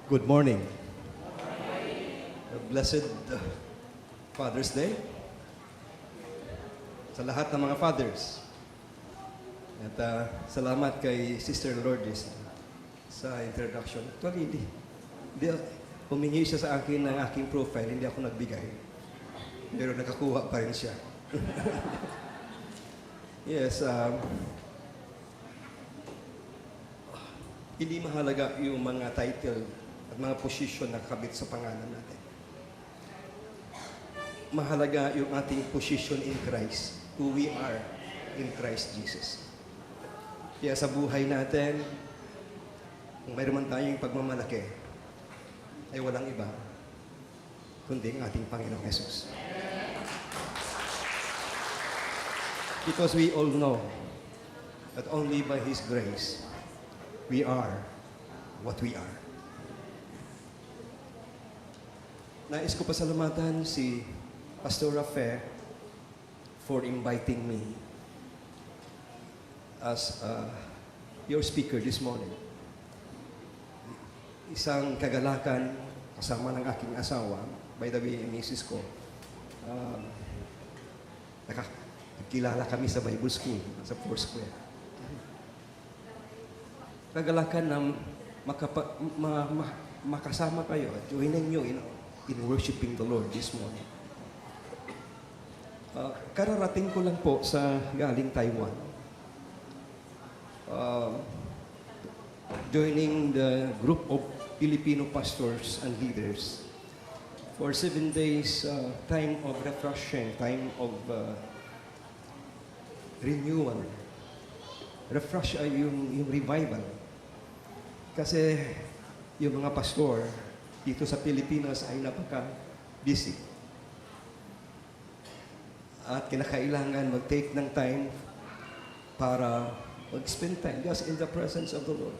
Good morning. A blessed Father's Day sa lahat ng mga fathers. At salamat kay Sister Lourdes sa introduction. Actually, hindi, humingi siya sa akin ng aking profile, hindi ako nagbigay. Pero nakakuha pa rin siya. Yes, hindi mahalaga yung mga title at mga posisyon na kabit sa pangalan natin. Mahalaga yung ating position in Christ, who we are in Christ Jesus. Kaya sa buhay natin, kung mayroon man tayong pagmamalaki, ay walang iba, kundi ang ating Panginoong Jesus. Because we all know that only by His grace, we are what we are. Nais ko pasalamatan si Pastor Rafe for inviting me as your speaker this morning. Isang kagalakan kasama ng aking asawa, by the way, Mrs. ko. Nakakilala kami sa Bible School, sa Foursquare. Kagalakan na makasama kayo at joinin nyo in worshiping the Lord this morning. Kararating ko lang po sa galing Taiwan. Joining the group of Filipino pastors and leaders for 7 days time of refreshing, time of renewal. Refresh ay yung revival. Kasi yung mga pastor dito sa Pilipinas ay napaka-busy. At kinakailangan mag-take ng time para mag-spend time just in the presence of the Lord.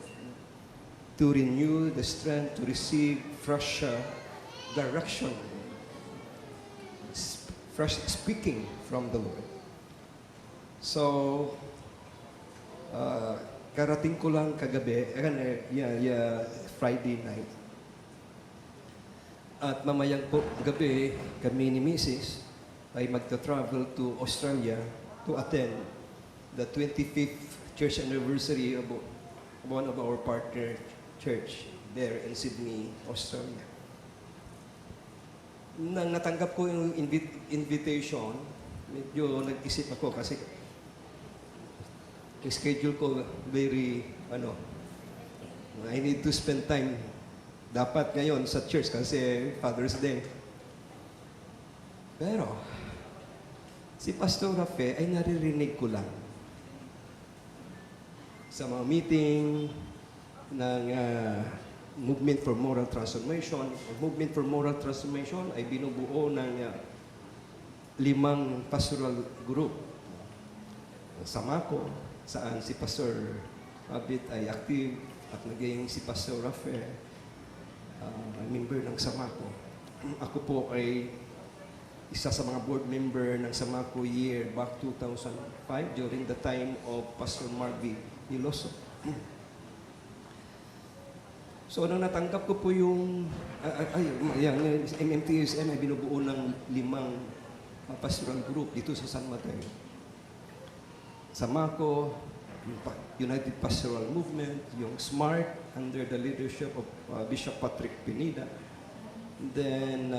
To renew the strength, to receive fresh direction, fresh speaking from the Lord. So, karating ko lang kagabi, Friday night. At mamayang po gabi, kami ni Mrs. ay magta-travel to Australia to attend the 25th church anniversary of one of our partner church there in Sydney, Australia. Nang natanggap ko yung invitation, medyo nag-isip ako kasi yung schedule ko very, I need to spend time dapat ngayon sa church kasi Father's Day. Pero, si Pastor Rafe ay naririnig ko lang sa mga meeting ng Movement for Moral Transformation. Movement for Moral Transformation ay binubuo ng 5 pastoral group. Samako, saan si Pastor Abit ay active at naging si Pastor Rafe member ng Samako. Ako po ay isa sa mga board member ng Samako year back 2005 during the time of Pastor Marvin Niloso. So, nang natanggap ko po yung MMTSM ay binubuo ng 5 pastoral group dito sa San Mateo. Samako, United Pastoral Movement, yung SMART under the leadership of Bishop Patrick Pineda. Then,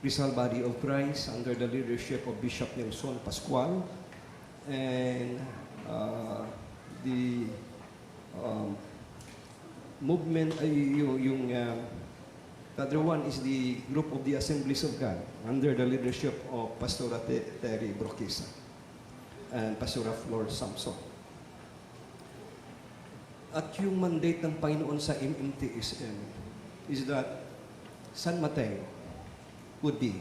Rizal Body of Christ under the leadership of Bishop Nelson Pascual. And the movement, the other one is the group of the Assemblies of God under the leadership of Pastor Terry Broquisa and Pastor Flor Samson. At yung mandate ng Panginoon sa MMTSM is that San Mateo would be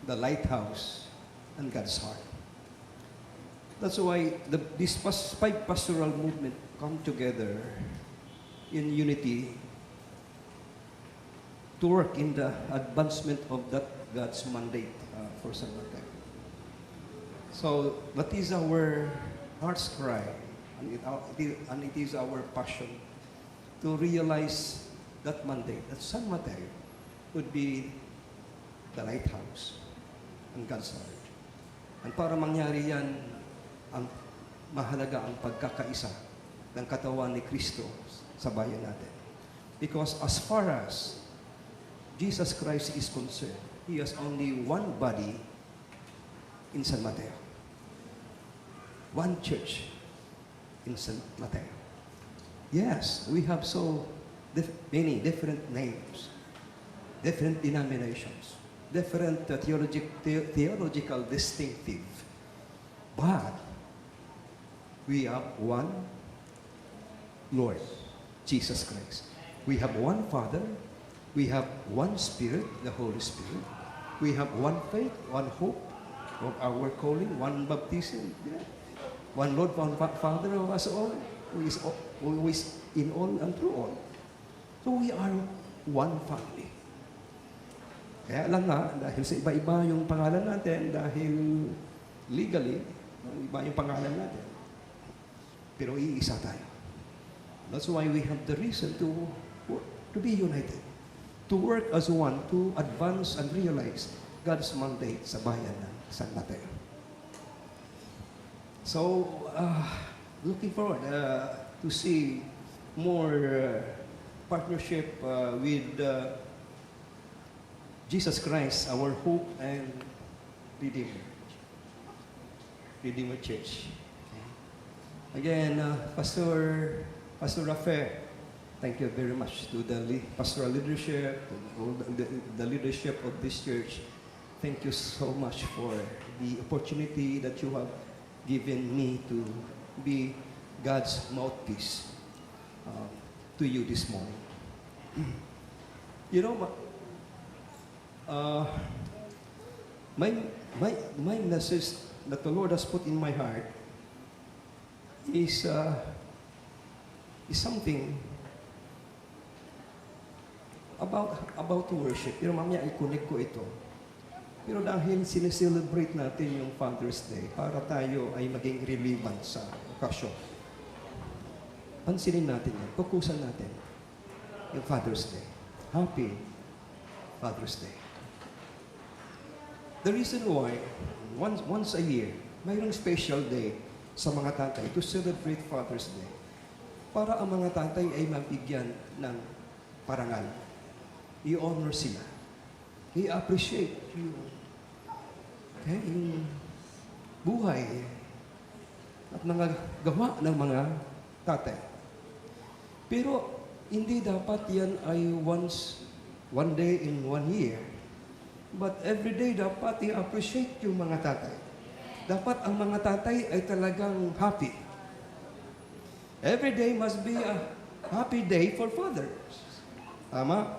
the lighthouse and God's heart. That's why these 5 pastoral movement come together in unity to work in the advancement of that God's mandate for San Mateo. So that is our heart's cry, and it is our passion to realize that mandate, that San Mateo would be the lighthouse and God's heart. And para mangyari yan, ang mahalaga ang pagkakaisa ng katawan ni Kristo sa bayan natin. Because as far as Jesus Christ is concerned, He has only one body in San Mateo. One church in San Mateo. Yes, we have so many different names, different denominations, different theological distinctive. But we have one Lord, Jesus Christ. We have one Father. We have one Spirit, the Holy Spirit. We have one faith, one hope of our calling, one baptism. Yeah. One Lord, one Father of us all, who is in all and through all. So we are one family. Kaya lang nga, dahil sa iba-iba yung pangalan natin, dahil legally, iba yung pangalan natin. Pero iisa tayo. That's why we have the reason to be united. To work as one, to advance and realize God's mandate sa bayan ng San Mateo. So, looking forward to see more partnership with Jesus Christ, our hope and Redeemer. Redeemer Church. Again, Pastor Rafael, thank you very much to the pastoral leadership, to all the leadership of this church. Thank you so much for the opportunity that you have given me to be God's mouthpiece to you this morning. You know, my message that the Lord has put in my heart is something about worship. Pero mamaya i-connect ko ito. Pero dahil sineselebrate natin yung Father's Day, para tayo ay maging relevant sa okasyon. Pansinin natin yan. Fokusan natin yung Father's Day. Happy Father's Day. The reason why, once a year, mayroong special day sa mga tatay to celebrate Father's Day. Para ang mga tatay ay mabigyan ng parangal. I-honor sila. I-appreciate yung buhay at mga gawa ng mga tatay. Pero hindi dapat yan ay one day in 1 year. But every day dapat i-appreciate yung mga tatay. Dapat ang mga tatay ay talagang happy. Every day must be a happy day for fathers. Tama?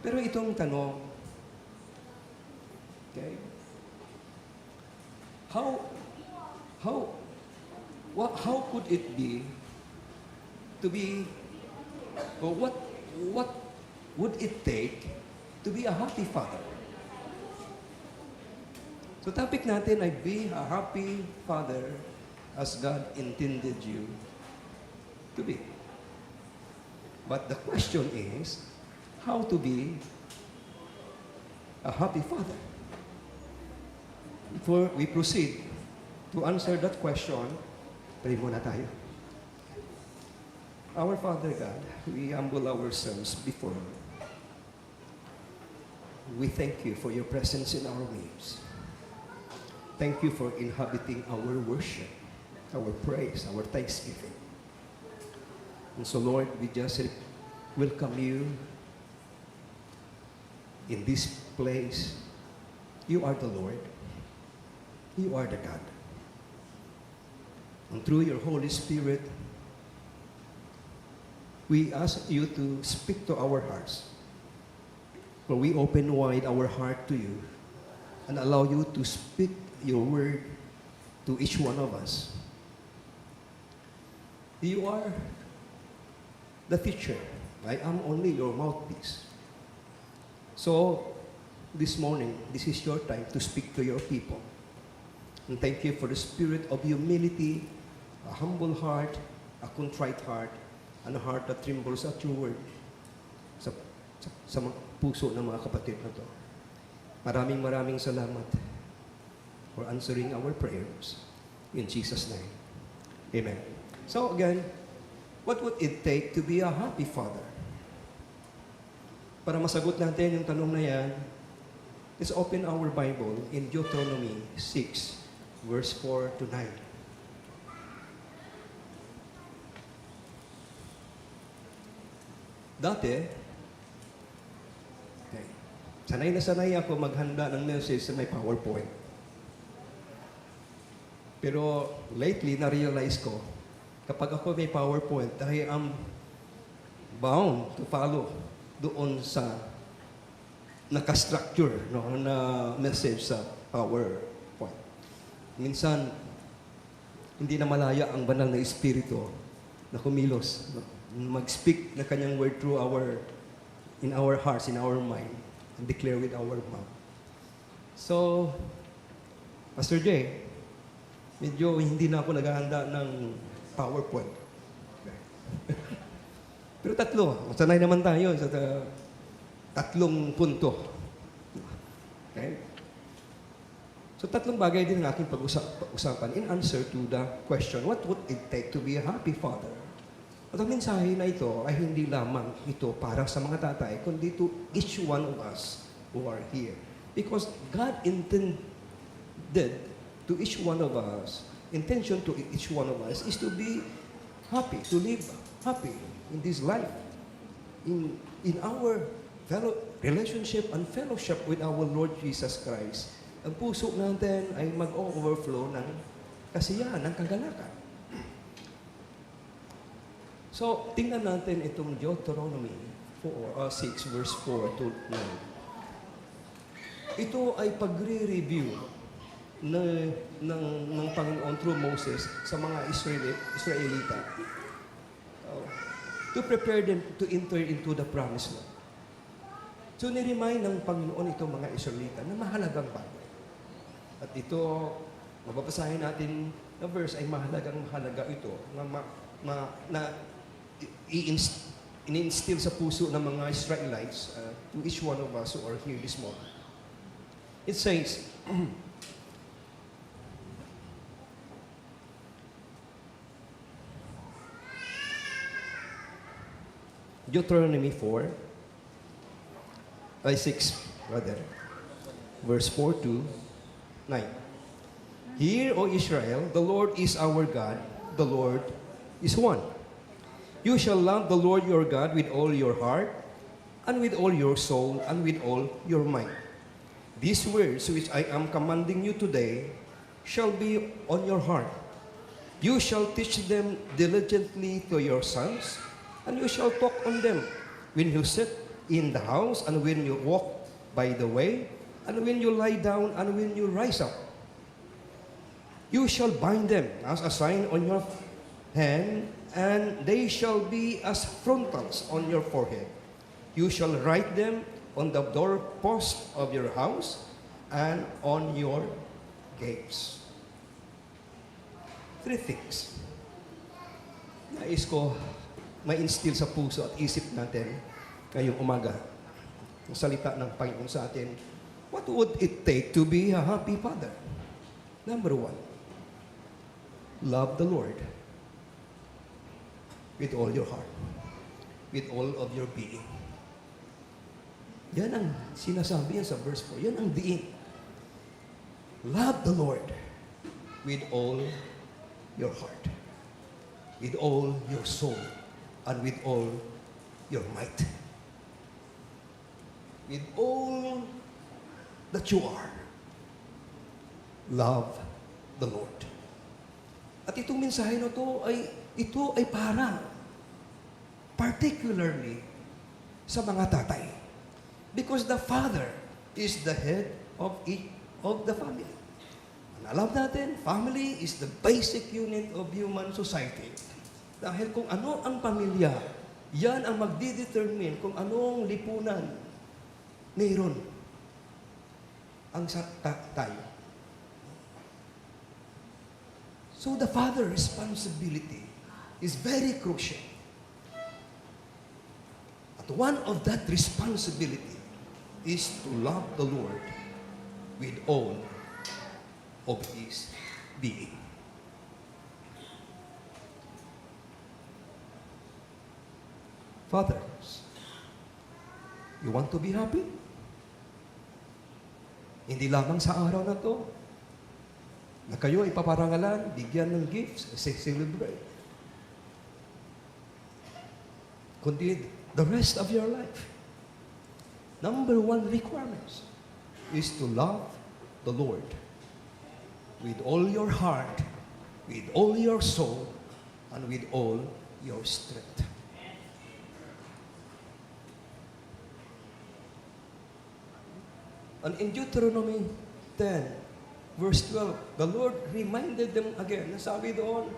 Pero itong tanong, okay, how could it be to be, or what would it take to be a happy father? So topic natin ay be a happy father as God intended you to be. But the question is, how to be a happy father? Before we proceed to answer that question, pray muna tayo. Our Father God, we humble ourselves before you. We thank you for your presence in our midst. Thank you for inhabiting our worship, our praise, our thanksgiving. And so, Lord, we just welcome you in this place. You are the Lord. You are the God. And through your Holy Spirit, we ask you to speak to our hearts. For we open wide our heart to you and allow you to speak your word to each one of us. You are the teacher. I am only your mouthpiece. So, this morning, this is your time to speak to your people. And thank you for the spirit of humility, a humble heart, a contrite heart, and a heart that trembles at your word sa mga puso ng mga kapatid na to. Maraming salamat for answering our prayers. In Jesus' name. Amen. So again, what would it take to be a happy father? Para masagot natin yung tanong na yan, let's open our Bible in Deuteronomy 6, verse 4 to 9. Dati, okay, sanay na sanay ako maghanda ng message sa may PowerPoint. Pero lately, na-realize ko, kapag ako may PowerPoint, I am bound to follow doon sa naka-structure na message sa PowerPoint. Minsan, hindi na malaya ang banal na Espiritu na kumilos, mag-speak na kanyang word through in our hearts, in our mind, and declare with our mouth. So, Pastor Jay, medyo hindi na ako naghahanda ng PowerPoint. Pero tatlo, sanay naman tayo sa tatlong punto. Okay? So tatlong bagay din ang aking pag-usapan in answer to the question, what would it take to be a happy father? At ang mensahe na ito ay hindi lamang ito para sa mga tatay, kundi to each one of us who are here. Because God intended to each one of us, intention to each one of us is to be happy, to live happy in this life, in our relationship and fellowship with our Lord Jesus Christ. Ang puso natin ay mag-overflow ng kasiyahan, ng kagalakan. So, tingnan natin itong Deuteronomy 6, verse 4 to 9. Ito ay pagre-review ng Panginoon through Moses sa mga Israelita to prepare them to enter into the promised land. So, niremind ng Panginoon itong mga Israelita na mahalagang bagay. At ito, mababasahin natin na verse ay mahalaga ito na in-instill sa puso ng mga Israelites to each one of us who are here this morning. It says, Deuteronomy 6, verse 4 to 9. Hear, O Israel, the Lord is our God, the Lord is one. You shall love the Lord your God with all your heart, and with all your soul, and with all your mind. These words which I am commanding you today shall be on your heart. You shall teach them diligently to your sons, and you shall talk on them when you sit in the house, and when you walk by the way, and when you lie down, and when you rise up. You shall bind them as a sign on your hand, and they shall be as frontals on your forehead. You shall write them on the doorpost of your house and on your gates. Three things. Nais ko ma-instill sa puso at isip natin ngayong umaga. Ang salita ng Panginoon sa atin, what would it take to be a happy father? Number one, love the Lord with all your heart, with all of your being. Yan ang sinasabi yan sa verse 4. Yan ang diin. Love the Lord with all your heart, with all your soul, and with all your might. With all that you are, love the Lord. At itong mensahe na ito ay para particularly sa mga tatay. Because the father is the head of the family. Alam natin, family is the basic unit of human society. Dahil kung ano ang pamilya, yan ang magdidetermine kung anong lipunan mayroon ang tayo. So the father responsibility is very crucial. At one of that responsibility is to love the Lord with all of His being. Fathers, you want to be happy? Hindi lamang sa araw na to na kayo ay paparangalan, bigyan ng gifts, celebrate. Kundi the rest of your life. Number one requirement is to love the Lord with all your heart, with all your soul, and with all your strength. And in Deuteronomy 10, verse 12, the Lord reminded them again. Nasabi doon,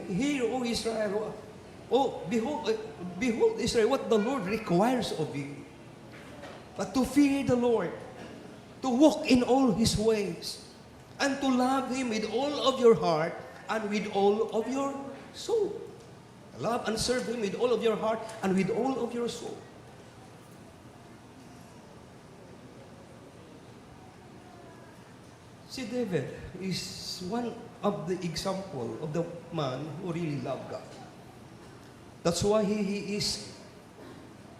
hear, O Israel, behold Israel, what the Lord requires of you. But to fear the Lord, to walk in all His ways, and to love Him with all of your heart and with all of your soul. Love and serve Him with all of your heart and with all of your soul. Si David is one of the example of the man who really loved God. That's why he is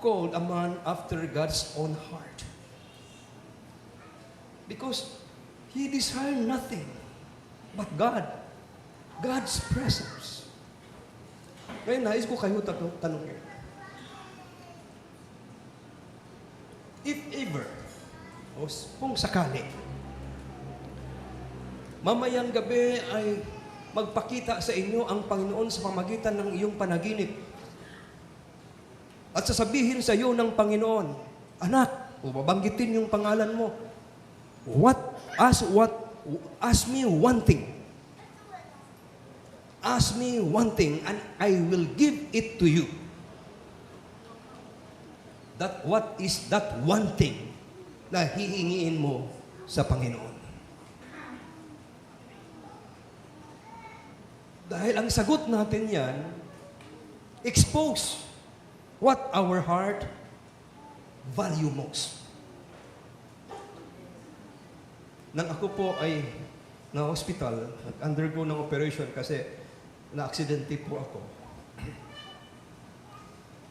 called a man after God's own heart. Because he desired nothing but God. God's presence. Ngayon, nais ko kayo tanongin. If ever, o kung sakali, mamayang gabi ay magpakita sa inyo ang Panginoon sa pamagitan ng iyong panaginip. At sasabihin sa iyo ng Panginoon, anak, o babanggitin yung pangalan mo, ask me one thing. Ask me one thing and I will give it to you. What is that one thing na hihingiin mo sa Panginoon? Dahil ang sagot natin yan, expose what our heart value most. Nang ako po ay na-hospital, nag-undergo ng operation kasi na-aksidente po ako.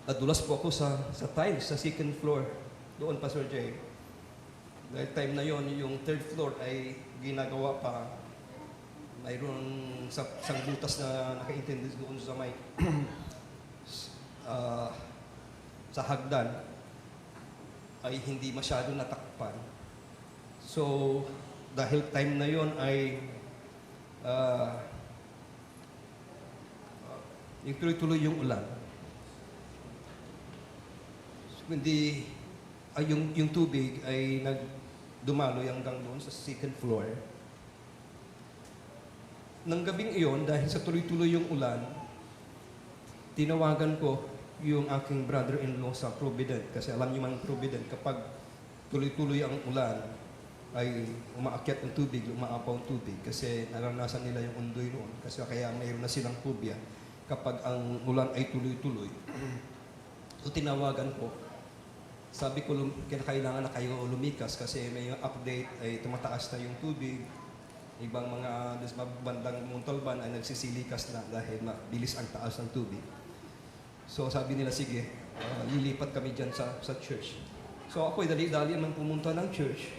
Nadulas po ako sa tiles, sa second floor. Doon, Pastor Jay. Dahil time na yon, yung third floor ay ginagawa pa. Mayroon sa butas na nakaintindi doon sa may sa hagdan ay hindi masyado natakpan. So, dahil time na yon ay yung tuloy-tuloy yung ulan. Hindi ay yung tubig ay nagdumaloy hanggang doon sa second floor. Nang gabing iyon, dahil sa tuloy-tuloy yung ulan, tinawagan ko yung aking brother-in-law sa Provident. Kasi alam niyo man Provident, kapag tuloy-tuloy ang ulan, ay umaakyat ang tubig, umaapaw ang tubig. Kasi naranasan nila yung undoy noon. Kasi kaya mayroon na silang phobia kapag ang ulan ay tuloy-tuloy. So tinawagan ko. Sabi ko, kailangan na kayo lumikas kasi may update ay tumataas na yung tubig. Ibang mga bandang Montalban ay nagsisilikas na dahil mabilis ang taas ng tubig. So sabi nila, sige, lilipat kami dyan sa church. So ako ay dali-dali naman pumunta ng church.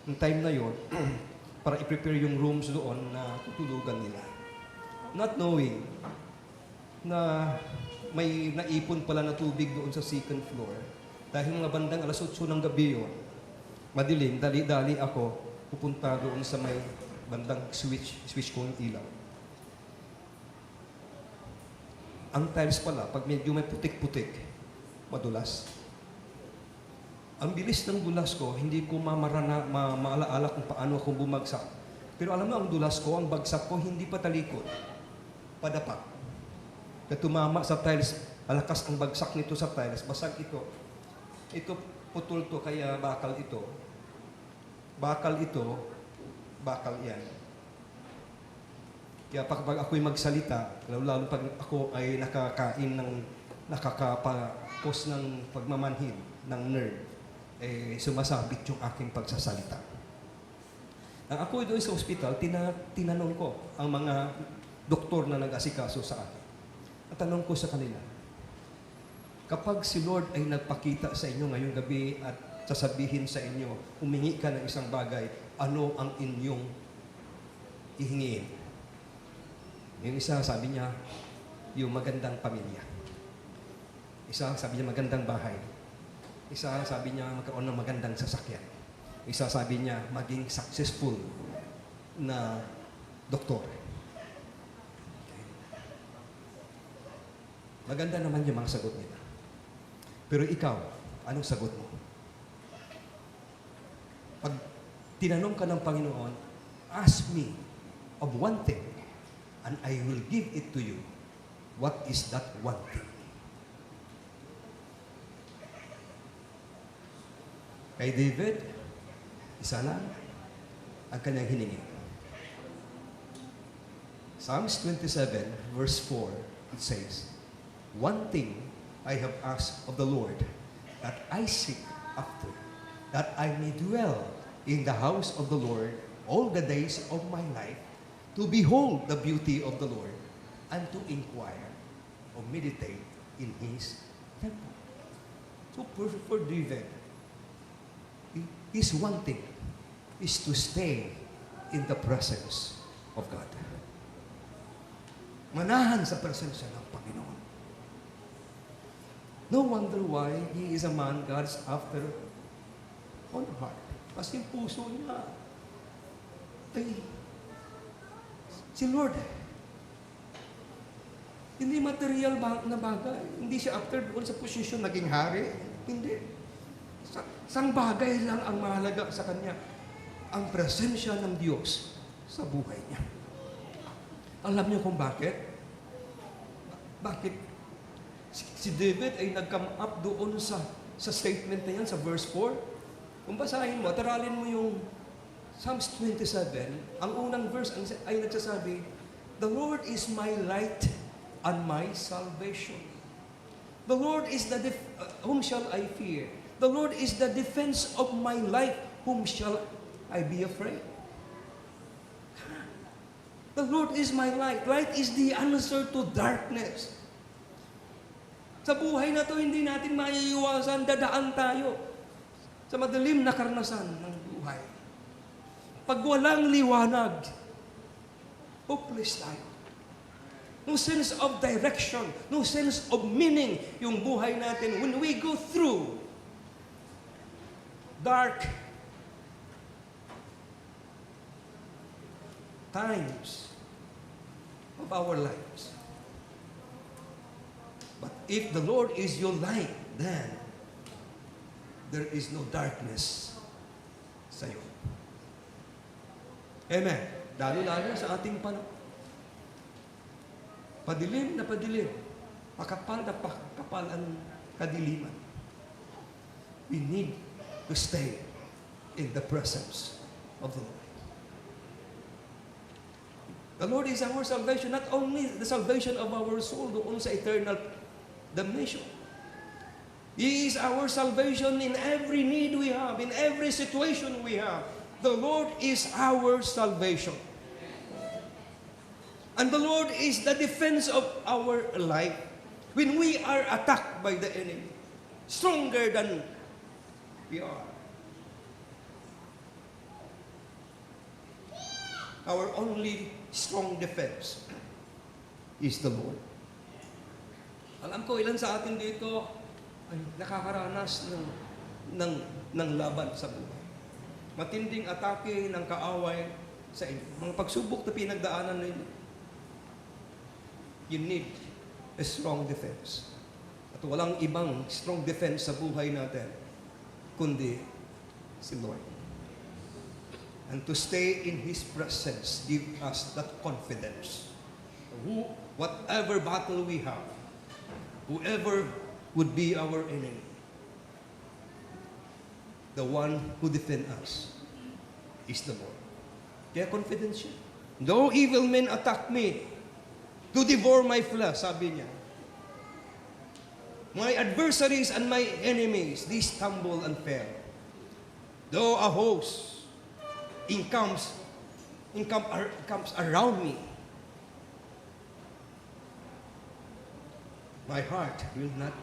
Yung time na yon para i-prepare yung rooms doon na tutulugan nila. Not knowing na may naipon pala na tubig doon sa second floor. Dahil mga bandang alas 8 ng gabi yun, madilim, dali-dali ako pupunta doon sa may bandang switch ko yung ilaw. Ang tiles pala, pag medyo may putik-putik, madulas. Ang bilis ng dulas ko, hindi ko maalaala kung paano ako bumagsak. Pero alam mo, ang dulas ko, ang bagsak ko, hindi pa talikod. Padapak. Kaya tumama sa tiles, alakas ang bagsak nito sa tiles, basag ito. Ito, putol to, kaya bakal ito. Bakal ito, bakal yan. Kaya pag ako'y magsalita, lalo pag ako ay nakakain ng nakakapos ng pagmamanhid ng nerve, sumasabit yung aking pagsasalita. Nang ako doon sa ospital, tinanong ko ang mga doktor na nag-asikaso sa akin. At tanong ko sa kanila, kapag si Lord ay nagpakita sa inyo ngayong gabi at sasabihin sa inyo, humingi ka ng isang bagay, ano ang inyong ihingin? Yung isa, sabi niya, yung magandang pamilya. Isa, sabi niya, magandang bahay. Isa, sabi niya, magkaroon ng magandang sasakyan. Isa, sabi niya, maging successful na doktor. Okay. Maganda naman yung mga sagot nila. Pero ikaw, anong sagot mo? Pag tinanong ka ng Panginoon, ask me of one thing, and I will give it to you. What is that one thing? Kay David, isa lang ang kanyang hiningi. Psalms 27, verse 4, it says, one thing I have asked of the Lord, that I seek after, that I may dwell in the house of the Lord all the days of my life, to behold the beauty of the Lord, and to inquire or meditate in His temple. So for David, his one thing is to stay in the presence of God. Manahan sa presensya ng Panginoon. No wonder why he is a man God's after own heart. Kasi yung puso niya ay si Lord. Hindi material na bagay. Hindi siya after doon sa posisyon naging hari. Hindi. Sang bagay lang ang mahalaga sa kanya. Ang presensya ng Diyos sa buhay niya. Alam niyo kung bakit? Bakit si David ay nag-come up doon sa statement na yan, sa verse 4? Kung basahin mo, aralin mo yung Psalms 27, ang unang verse ay nagsasabi, the Lord is my light and my salvation. The Lord is whom shall I fear? The Lord is the defense of my life. Whom shall I be afraid? The Lord is my light. Light is the answer to darkness. Sa buhay na to, hindi natin maiiwasan, dadaan tayo sa madilim na karanasan ng buhay. Pag walang liwanag, hopeless tayo. No sense of direction, no sense of meaning yung buhay natin when we go through dark times of our lives. But if the Lord is your light, then there is no darkness sa iyo. Amen. Lalo-lalo sa ating panahon. Padilim na padilim. Pakapal na pakapal ang kadiliman. We need to stay in the presence of the Lord. The Lord is our salvation, not only the salvation of our soul doon sa eternal damnation. He is our salvation in every need we have, in every situation we have. The Lord is our salvation. And the Lord is the defense of our life when we are attacked by the enemy. Stronger than we are. Our only strong defense is the Lord. Alam ko, ilan sa atin dito ay nakakaranas ng laban sa buhay. Matinding atake ng kaaway sa inyo. Mga pagsubok na pinagdaanan ninyo. You need a strong defense. At walang ibang strong defense sa buhay natin, kundi si Lord. And to stay in His presence, give us that confidence. Whatever battle we have, whoever would be our enemy, the one who defends us is the Lord. Kaya confidence siya. Though evil men attack me, to devour my flesh, sabi niya. My adversaries and my enemies, they stumble and fell. Though a host encamps around me, my heart will not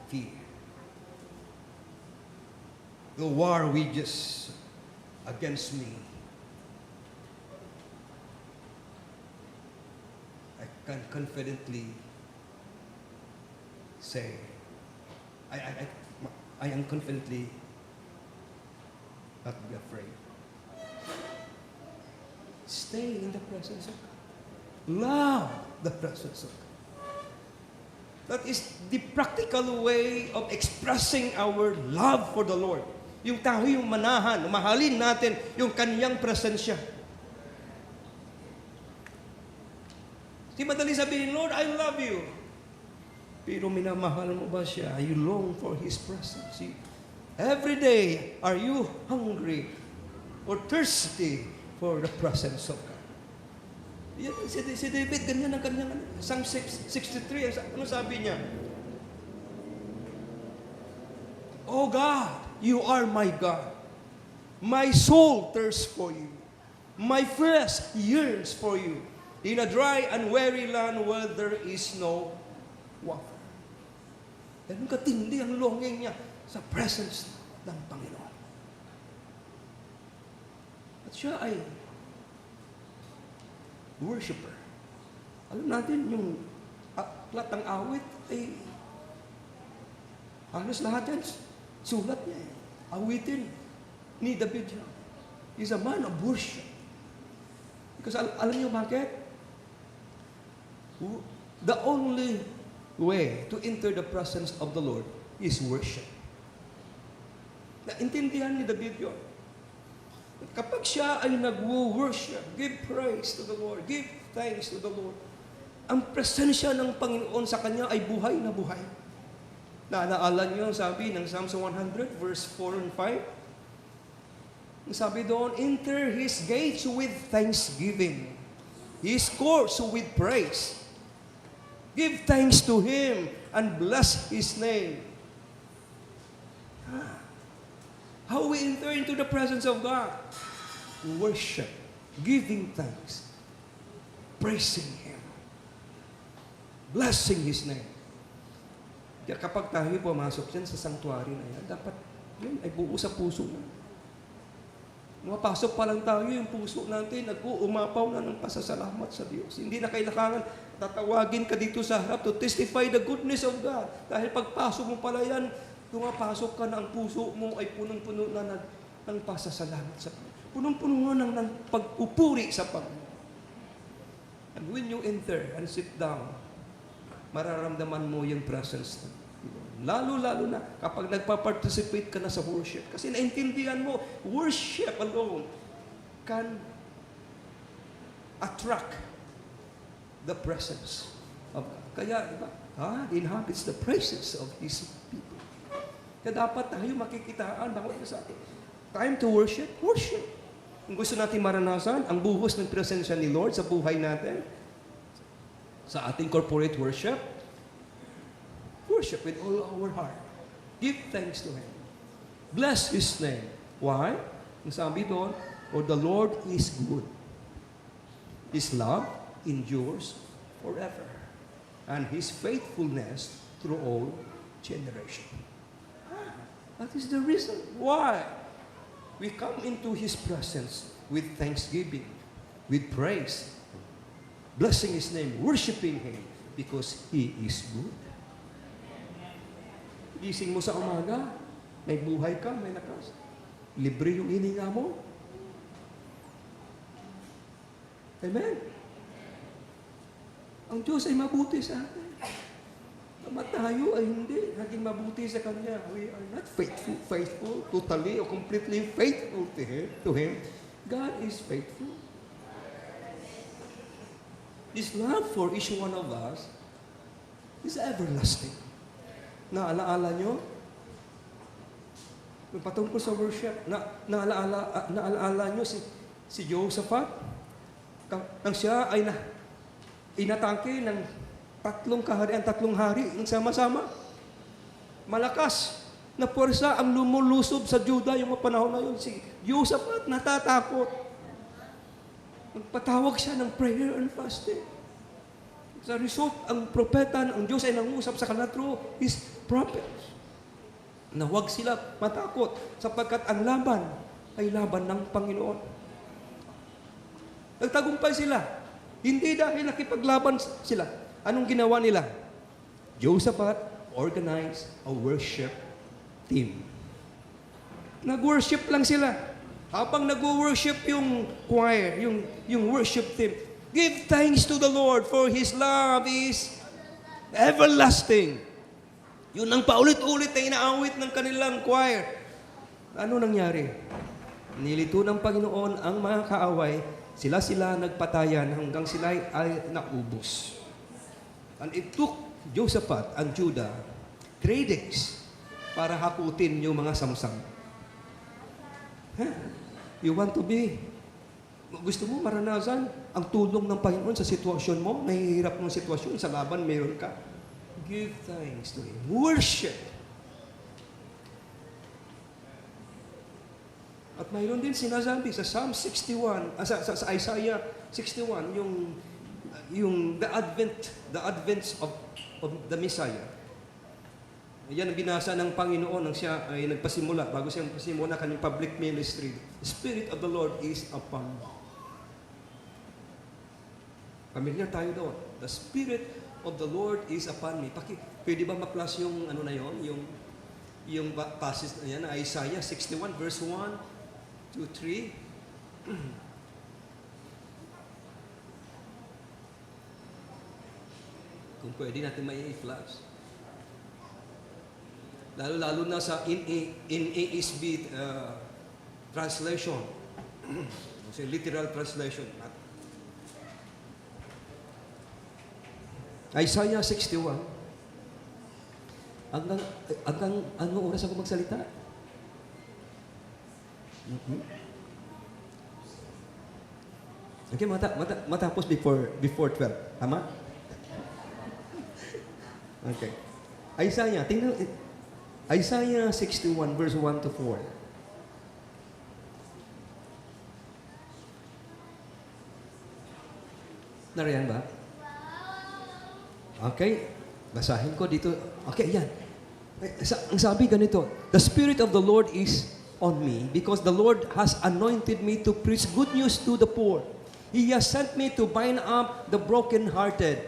fear. The war wages against me, I can confidently say, I am confidently not be afraid. Stay in the presence of God. Love the presence of God. That is the practical way of expressing our love for the Lord. Yung tayo yung manahan, mahalin natin yung Kanyang presensya. Di madali sabihin, Lord, I love you. Pero minamahal mo ba siya? You long for His presence. Every day, are you hungry or thirsty for the presence of God? Yan, si David, ganyan ang kanyang Psalm 63. Ano sabi niya? Oh God, you are my God. My soul thirsts for you. My flesh yearns for you. In a dry and weary land where there is no water. Ganun katindi ang longing niya sa presence ng Panginoon. At siya ay worshiper. Alam natin, yung lahat ng awit ay halos lahat yan, sulat niya. Awitin ni David. He's a man of worship. Because alam niyo bakit? The only way to enter the presence of the Lord is worship. Naintindihan ni David yun. Kapag siya ay nag-worship, give praise to the Lord, give thanks to the Lord, ang presensya ng Panginoon sa kanya ay buhay na buhay. Naalaala niyo, sabi ng Psalms 100, verse 4 and 5, sabi doon, enter His gates with thanksgiving, His courts with praise. Give thanks to Him and bless His name. How we enter into the presence of God? Worship, giving thanks, praising Him, blessing His name. Kaya kapag tayo pumasok dyan sa sanctuary na yan, dapat yun ay buo sa puso na. Mapasok pa lang tayo, yung puso natin, nag-uumapaw na ng pasasalamat sa Diyos. Hindi na kailangan tatawagin ka dito sa harap to testify the goodness of God. Dahil pagpasok mo pala yan, pumapasok ka na ang puso mo ay punong-puno na ng pasasalamat sa Panginoon. Punong-puno na ng pag-upuri sa Panginoon. And when you enter and sit down, mararamdaman mo yung presence ng lalo-lalo na kapag nagpa-participate ka na sa worship. Kasi naintindihan mo, worship alone can attract the presence of God. Kaya, God inhabits the praises of His people. Kaya dapat tayo makikitaan bawat isa sa atin. Time to worship, worship. Kung gusto natin maranasan ang buhos ng presensya ni Lord sa buhay natin, sa ating corporate worship, worship with all our heart. Give thanks to Him. Bless His name. Why? Ang sabi doon, for the Lord is good. His love endures forever. And His faithfulness through all generations. That is the reason why we come into His presence with thanksgiving, with praise, blessing His name, worshiping Him, because He is good. Gising mo sa umaga, may buhay ka, may lakas. Libre yung hininga mo. Amen? Ang Diyos ay mabuti sa atin. Naman tayo ay hindi naging mabuti sa Kanya. We are not faithful, totally or completely faithful to Him. God is faithful. His love for each one of us is everlasting. Naalaala nyo? Patungkol sa worship, naalaala nyo si Josaphat? Nang siya ay inatake ng tatlong hari ng sama-sama. malakas na puwersa ang lumulusob sa Juda yung mga panahon na yun. Si Jehoshaphat natatakot. Nagpatawag siya ng prayer and fasting. Sa result, ang propeta, ang Diyos ay nangusap sa kanila through His prophets. Na huwag sila matakot sapagkat ang laban ay laban ng Panginoon. Nagtagumpay sila. Hindi dahil nakipaglaban sila. Anong ginawa nila? Jehoshaphat organized a worship team. Nag-worship lang sila. Habang nag-worship yung choir, yung worship team, give thanks to the Lord for His love is everlasting. Yun ang paulit-ulit na inaawit ng kanilang choir. Ano nangyari? Nilito ng Panginoon ang mga kaaway, sila nagpatayan hanggang sila ay naubos. And it took Jehoshaphat and Judah 3 days para hakutin yung mga samsam. You want to be, gusto mo maranasan ang tulong ng Panginoon sa sitwasyon mo, nahihirap ng sitwasyon, sa laban mayroon ka. Give thanks to Him. Worship. At mayroon din sinasabi sa Psalm 61, sa Isaiah 61, yung the advent of the Messiah. Yan ang binasa ng Panginoon nang siya ay nagpasimula, bago siya nagpasimula kanyang public ministry. The Spirit of the Lord is upon me. Familiar tayo doon. The Spirit of the Lord is upon me. Pwede ba maklas yung ano na yon, yung passage na yan, Isaiah 61 verse 1 to 3. Kung pwede natin may i-flash. Lalo-lalo na sa in ASB translation. So, literal translation. Isaiah 61. Hanggang ano oras ako magsalita? Okay, matapos before 12. Tama? Okay. Isaiah, tingnan, Isaiah 61 verse 1 to 4. Nariyan ba? Okay. Basahin ko dito. Okay, yan. Ang sabi ganito, the Spirit of the Lord is on me because the Lord has anointed me to preach good news to the poor. He has sent me to bind up the brokenhearted,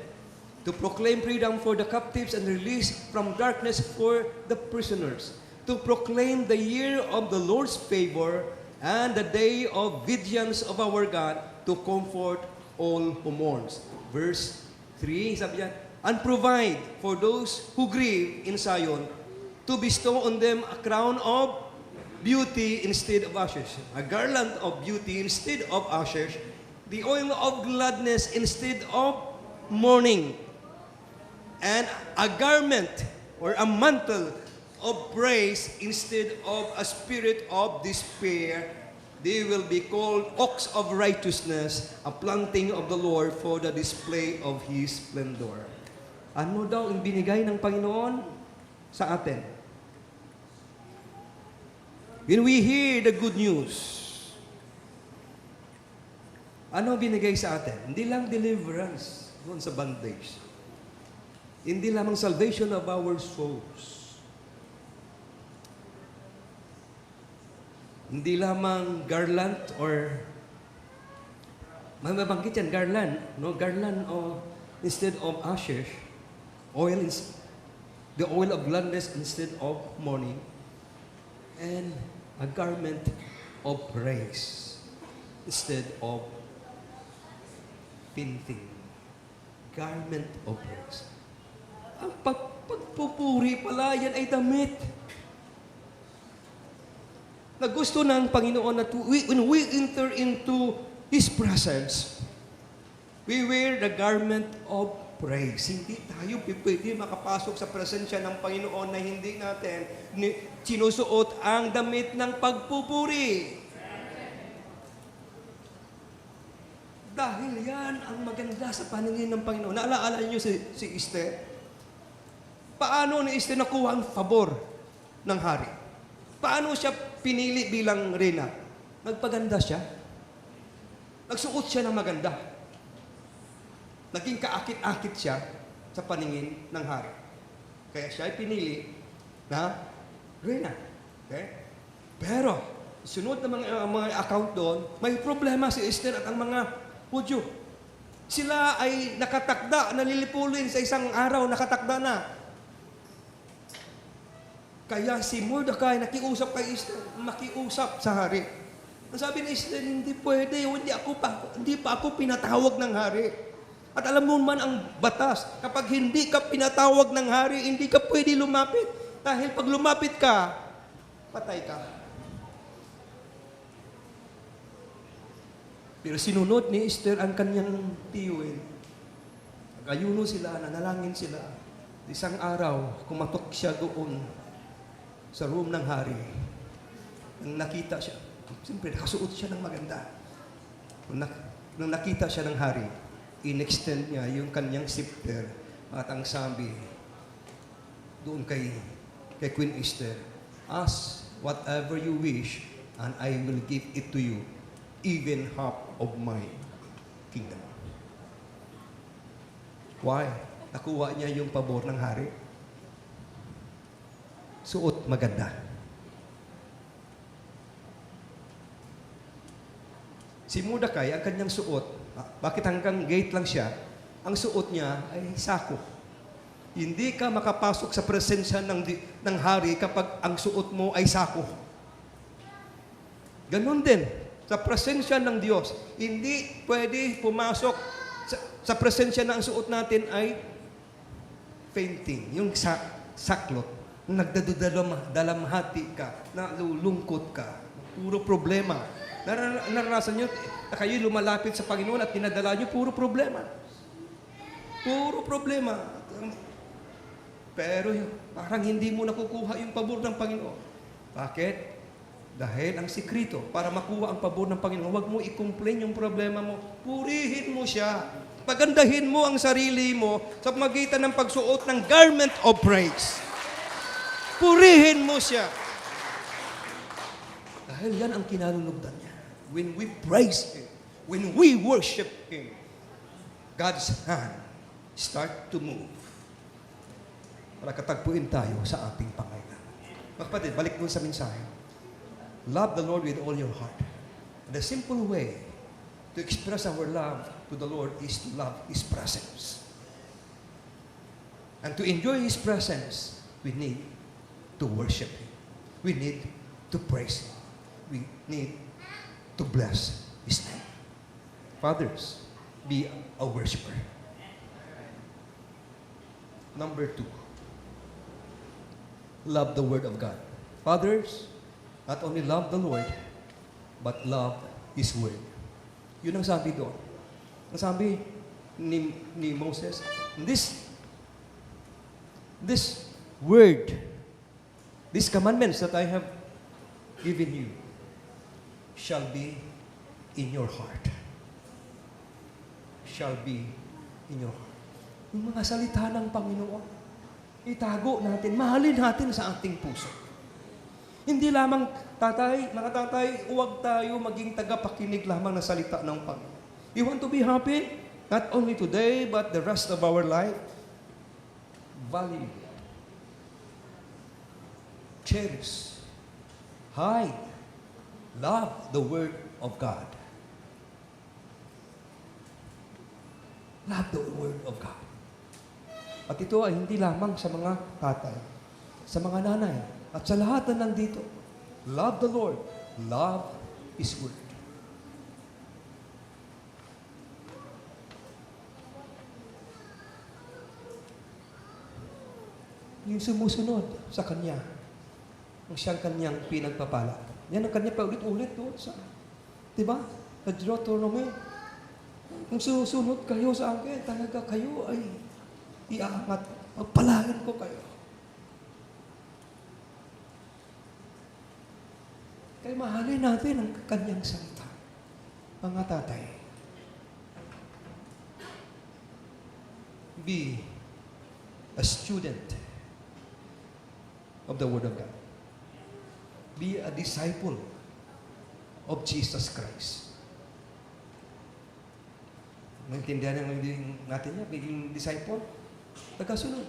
to proclaim freedom for the captives and release from darkness for the prisoners, to proclaim the year of the Lord's favor and the day of vengeance of our God, to comfort all who mourns. Verse 3, sabi niya, and provide for those who grieve in Zion, to bestow on them a crown of beauty instead of ashes, a garland of beauty instead of ashes, the oil of gladness instead of mourning, and a garment or a mantle of praise instead of a spirit of despair. They will be called oaks of righteousness, a planting of the Lord for the display of His splendor. Ano daw ang binigay ng Panginoon sa atin? When we hear the good news, ano ang binigay sa atin? Hindi lang deliverance doon sa bondage. Hindi lamang salvation of our souls. Hindi lamang garland or mabanggit yan, garland. No? Garland instead of ashes. The oil of gladness instead of mourning. And a garment of praise instead of painting. Garment of praise. Ang pagpupuri pala, yan ay damit. Na gusto ng Panginoon na when we enter into His presence, we wear the garment of praise. Hindi tayo pwede makapasok sa presensya ng Panginoon na hindi natin sinusuot ang damit ng pagpupuri. Dahil yan ang maganda sa paningin ng Panginoon. Naalaala niyo si Esther? Paano ni Esther nakuha ang pabor ng hari? Paano siya pinili bilang reyna? Nagpaganda siya. Nagsuot siya ng maganda. Naging kaakit-akit siya sa paningin ng hari. Kaya siya ay pinili na reyna. Okay? Pero, sunod na mga account doon, may problema si Esther at ang mga Hudyo. Sila ay nakatakda, nalilipulin sa isang araw, nakatakda na. Kaya si Mordecai nakiusap kay Esther, makiusap sa hari. Ang sabi ni Esther, hindi pwede, hindi pa ako pinatawag ng hari. At alam mo man ang batas, kapag hindi ka pinatawag ng hari, hindi ka pwede lumapit. Dahil pag lumapit ka, patay ka. Pero sinunod ni Esther ang kanyang tiyuin. Nag-ayuno sila, nanalangin sila. Isang araw, kumatok siya doon sa room ng hari. Nang nakita siya, siyempre nakasuot siya ng maganda. Nang nakita siya ng hari, in-extend niya yung kanyang scepter at ang sabi doon kay Queen Esther, ask whatever you wish and I will give it to you, even half of my kingdom. Why? Nakuha niya yung pabor ng hari. Suot maganda. Si Mordecai, ang kanyang suot, bakit hanggang gate lang siya, ang suot niya ay sako. Hindi ka makapasok sa presensya ng hari kapag ang suot mo ay sako. Ganon din, sa presensya ng Diyos, hindi pwede pumasok sa presensya na ang suot natin ay fainting, yung saklot, nagdalamhati ka, nalulungkot ka, puro problema. Naranasan nyo, kayo lumalapit sa Panginoon at dinadala nyo, puro problema. Puro problema. Pero parang hindi mo nakukuha yung pabor ng Panginoon. Bakit? Dahil ang sikrito, para makuha ang pabor ng Panginoon, huwag mo i-complain yung problema mo. Purihin mo siya. Pagandahin mo ang sarili mo sa magitan ng pagsuot ng garment of praise. Purihin mo siya. Dahil yan ang kinalulugdan niya. When we praise Him, when we worship Him, God's hand start to move. Para katagpuin tayo sa ating pangailangan. Mga kapatid, balik mo sa mensahe. Love the Lord with all your heart. The simple way to express our love to the Lord is to love His presence. And to enjoy His presence, we need to worship Him. We need to praise Him. We need to bless His name. Fathers, be a worshiper. Number 2, love the Word of God. Fathers, not only love the Lord, but love His Word. Yun ang sabi doon. Ang sabi ni Moses, this word, these commandments that I have given you, shall be in your heart. Shall be in your heart. Yung mga salita ng Panginoon, itago natin, mahalin natin sa ating puso. Hindi lamang, mga tatay, huwag tayo maging tagapakinig lamang ng salita ng Panginoon. You want to be happy? Not only today, but the rest of our life. Value. Cherish. Hide. Love the Word of God. Love the Word of God. At ito ay hindi lamang sa mga tatay, sa mga nanay, at sa lahat na nandito. Love the Lord. Love His Word. Yung sumusunod sa Kanya, ang siyang Kanyang pinagpapala. Yan ang Kanya paulit-ulit doon sa, diba? Sa Deuteronomy. Kung susunod kayo sa akin, talaga kayo ay iaangat. Pagpalain ko kayo. Kaya mahalin natin ang Kanyang salita. Mga tatay, be a student of the Word of God. Be a disciple of Jesus Christ. Maintindihan natin niya, biging disciple, tagasunod.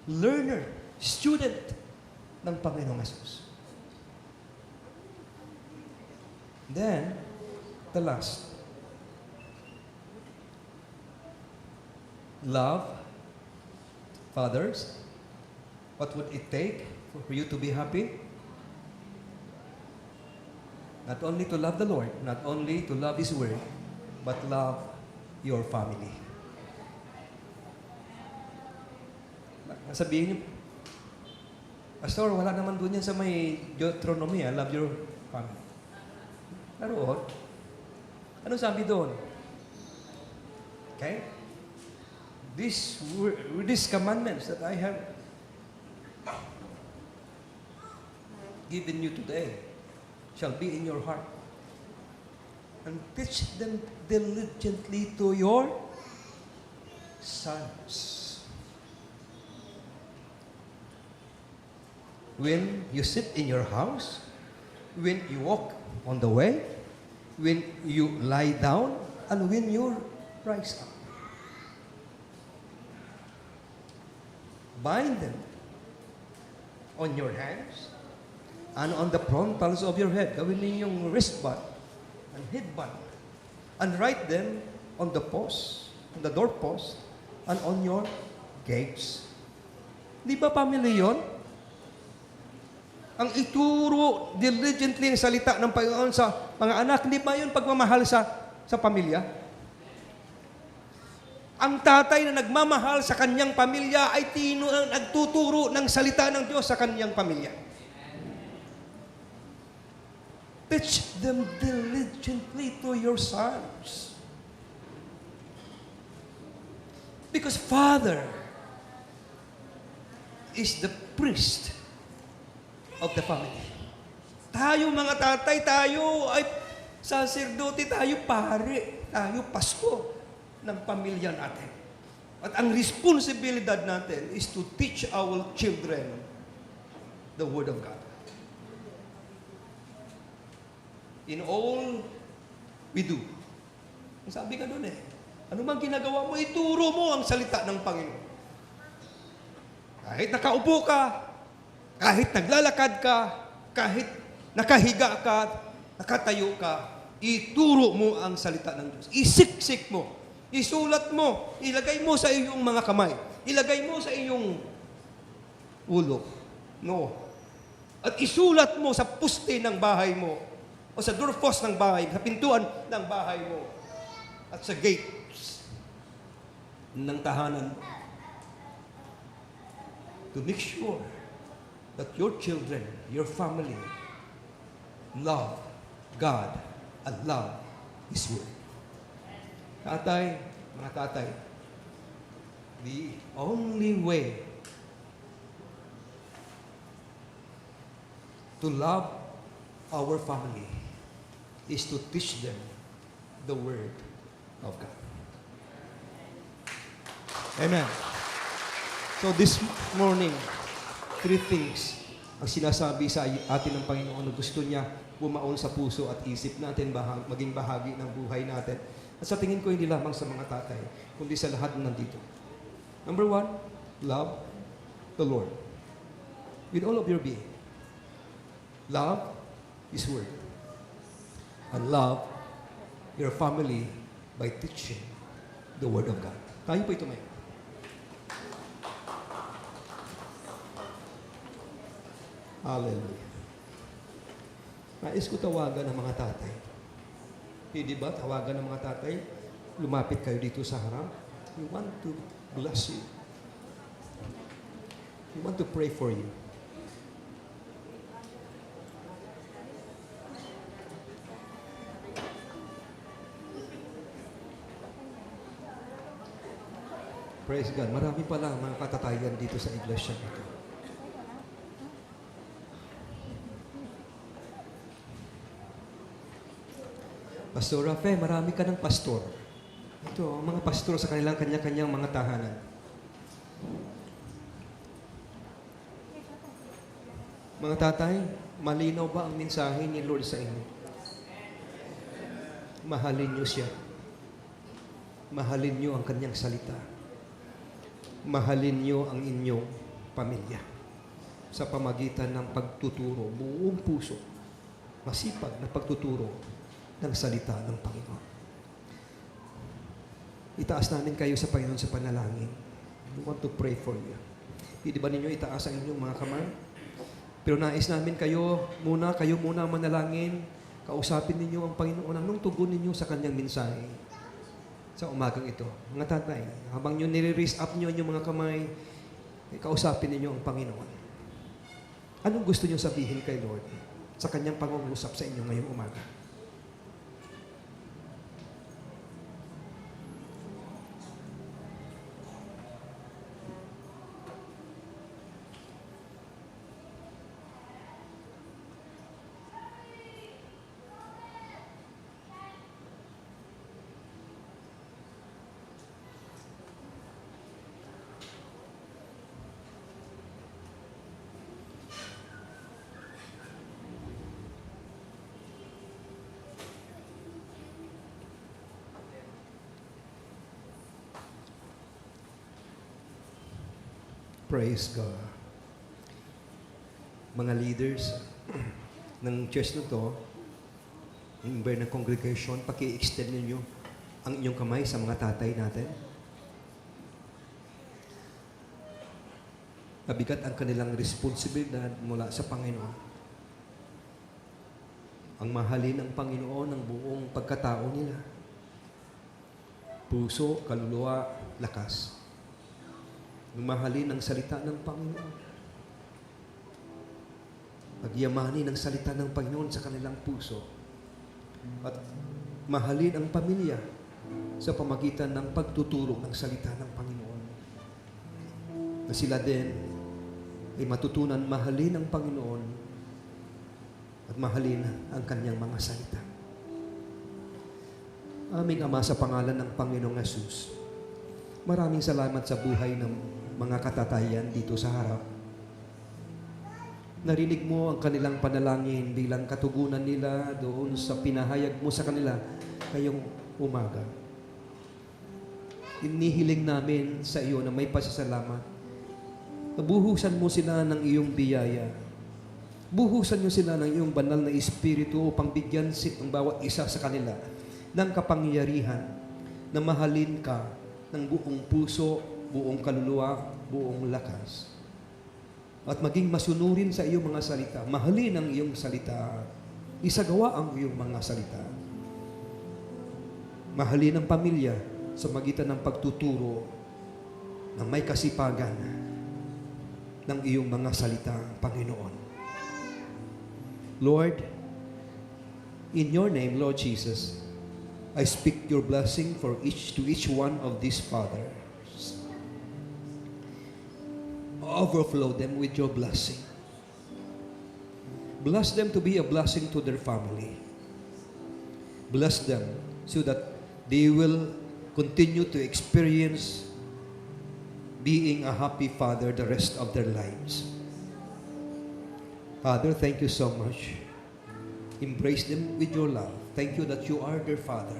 Learner, student ng Panginoong Hesus. Then, the last. Love fathers. What would it take for you to be happy? Not only to love the Lord, not only to love His Word, but love your family. Sabihin niyo, Pastor, wala naman doon yan sa may Deuteronomy, love your family. Naroon. Ano sabi doon? Okay? These commandments that I have given you today shall be in your heart. And teach them diligently to your sons. When you sit in your house, when you walk on the way, when you lie down, and when you rise up. Bind them on your hands and on the frontals of your head. Gawin ninyong wristband and headband. And write them on the post, on the doorpost, and on your gates. Di ba family yun? Ang ituro diligently ng salita ng Panginoon sa mga anak, di ba yun pagmamahal sa pamilya? Ang tatay na nagmamahal sa kanyang pamilya ay nagtuturo ng salita ng Diyos sa kanyang pamilya. Teach them diligently to your sons. Because Father is the priest of the family. Tayo mga tatay, tayo ay saserdote, tayo pare, tayo pasto ng pamilya natin. At ang responsibilidad natin is to teach our children the Word of God. In all we do. Sabi ka doon ano mang ginagawa mo, ituro mo ang salita ng Panginoon. Kahit nakaupo ka, kahit naglalakad ka, kahit nakahiga ka, nakatayo ka, ituro mo ang salita ng Diyos. Isiksik mo. Isulat mo. Ilagay mo sa iyong mga kamay. Ilagay mo sa iyong ulo. No. At isulat mo sa puste ng bahay mo. O sa doorpost ng bahay, sa pintuan ng bahay mo. At sa gates ng tahanan mo. To make sure that your children, your family, love God and love His Word. Tatay, mga tatay, the only way to love our family is to teach them the Word of God. Amen. So this morning, 3 things ang sinasabi sa atin ng Panginoon na gusto niya bumaon sa puso at isip natin, maging bahagi ng buhay natin. At sa tingin ko, hindi lamang sa mga tatay, kundi sa lahat ng nandito. Number 1, love the Lord. With all of your being. Love His Word. And love your family by teaching the Word of God. Tayo po ito ngayon. Hallelujah. Nais ko tawagan ng mga tatay. Hindi ba tawagan ng mga tatay? Lumapit kayo dito sa harap. We want to bless you. We want to pray for you. Praise God. Marami pala mga katatayan dito sa iglesia ito. Pastor Rafe, marami ka ng pastor. Ito, ang mga pastor sa kanilang kanya-kanyang mga tahanan. Mga tatay, malinaw ba ang mensahe ni Lord sa inyo? Mahalin niyo siya. Mahalin niyo ang kanyang salita. Mahalin niyo ang inyong pamilya sa pamagitan ng pagtuturo, buong puso, masipag na pagtuturo ng salita ng Panginoon. Itaas namin kayo sa Panginoon sa panalangin. We want to pray for you. Hindi ba ninyo itaas ang inyong mga kamay? Pero nais namin kayo muna manalangin, kausapin ninyo ang Panginoon, anong tugon ninyo sa kanyang mensahe sa umagang ito. Mga tatay, habang nyo nire-raise up nyo yung mga kamay, kausapin ninyo ang Panginoon. Anong gusto nyo sabihin kay Lord sa kanyang pangungusap sa inyo ngayong umaga? Praise God. Mga leaders ng church na to, member ng congregation, paki-extend ninyo ang inyong kamay sa mga tatay natin. Mabigat ang kanilang responsibilidad mula sa Panginoon. Ang mahalin ng Panginoon ng buong pagkatao nila. Puso, kaluluwa, lakas. Mahalin ang salita ng Panginoon. Pagyamanin ang salita ng Panginoon sa kanilang puso. At mahalin ang pamilya sa pamagitan ng pagtuturo ng salita ng Panginoon. Na sila din ay matutunan mahalin ang Panginoon at mahalin ang kanyang mga salita. Aming Ama, sa pangalan ng Panginoong Hesus, maraming salamat sa buhay ng mga katatayan dito sa harap. Narinig mo ang kanilang panalangin bilang katugunan nila doon sa pinahayag mo sa kanila ngayong umaga. Inihiling namin sa iyo na may pasasalamat. Buhusan mo sila ng iyong biyaya. Buhusan mo sila ng iyong banal na espiritu upang bigyan ang bawat isa sa kanila ng kapangyarihan na mahalin ka ng buong puso, buong kaluluwa, buong lakas. At maging masunurin sa iyong mga salita. Mahalin ang iyong salita. Isagawa ang iyong mga salita. Mahalin ang pamilya sa magitan ng pagtuturo ng may kasipagan ng iyong mga salita, Panginoon. Lord, in your name, Lord Jesus, I speak your blessing to each one of these fathers. Overflow them with your blessing. Bless them to be a blessing to their family. Bless them so that they will continue to experience being a happy father the rest of their lives. Father, thank you so much. Embrace them with your love. Thank you that you are their Father.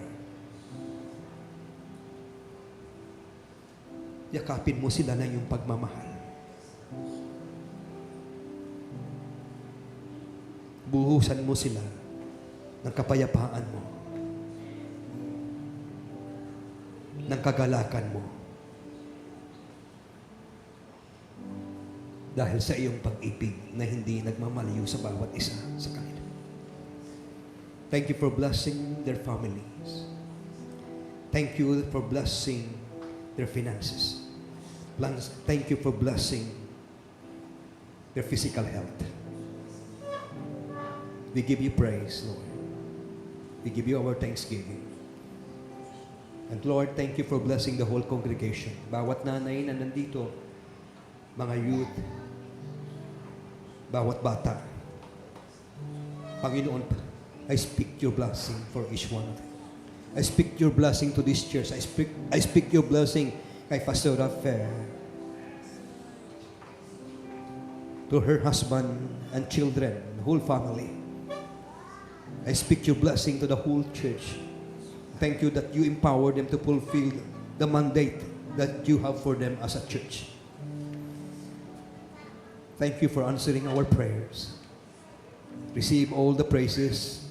Yakapin mo sila ng iyong pagmamahal. Buhusan mo sila ng kapayapaan mo, ng kagalakan mo, dahil sa iyong pag-ibig na hindi nagmamaliw sa bawat isa sa kanila. Thank you for blessing their families. Thank you for blessing their finances. Thank you for blessing their physical health. We give you praise, Lord. We give you our thanksgiving. And Lord, thank you for blessing the whole congregation. Bawat nanay na nandito, mga youth, bawat bata. Panginoon, I speak your blessing for each one of them. I speak your blessing to this church. I speak your blessing kay Pastor Rafael. to her husband and children, the whole family. I speak your blessing to the whole church. Thank you that you empower them to fulfill the mandate that you have for them as a church. Thank you for answering our prayers. Receive all the praises,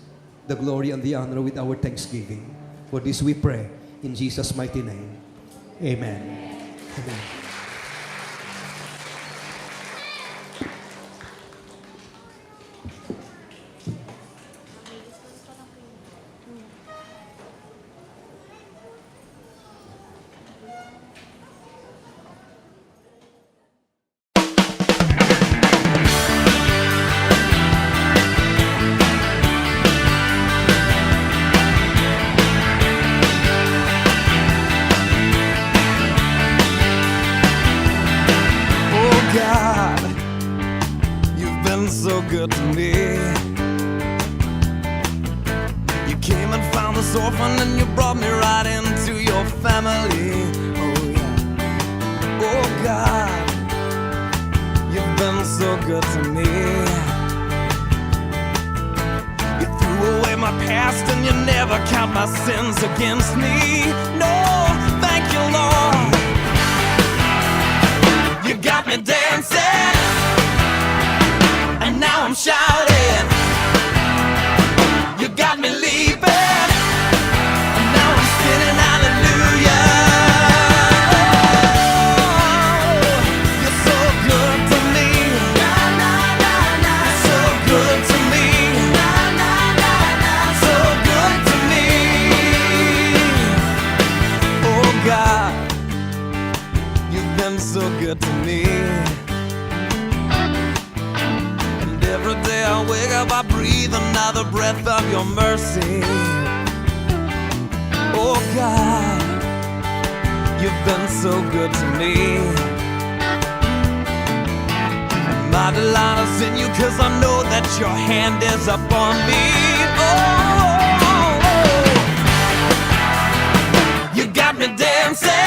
the glory, and the honor with our thanksgiving. For this we pray in Jesus' mighty name. Amen. Amen. God, you've been so good to me. You came and found this orphan and you brought me right into your family. Oh yeah. Oh God, you've been so good to me. You threw away my past and you never count my sins against me. No, thank you, Lord. You got me dancing, and now I'm shouting. You got me leaping, and now I'm spinning hallelujah. Oh, you're so good to me. You're so good to me. So good to me. Oh God, you've been so good to me. And every day I wake up, I breathe another breath of your mercy. Oh God, you've been so good to me. And my delight is in you, 'cause I know that your hand is upon me. Oh, you got me dancing.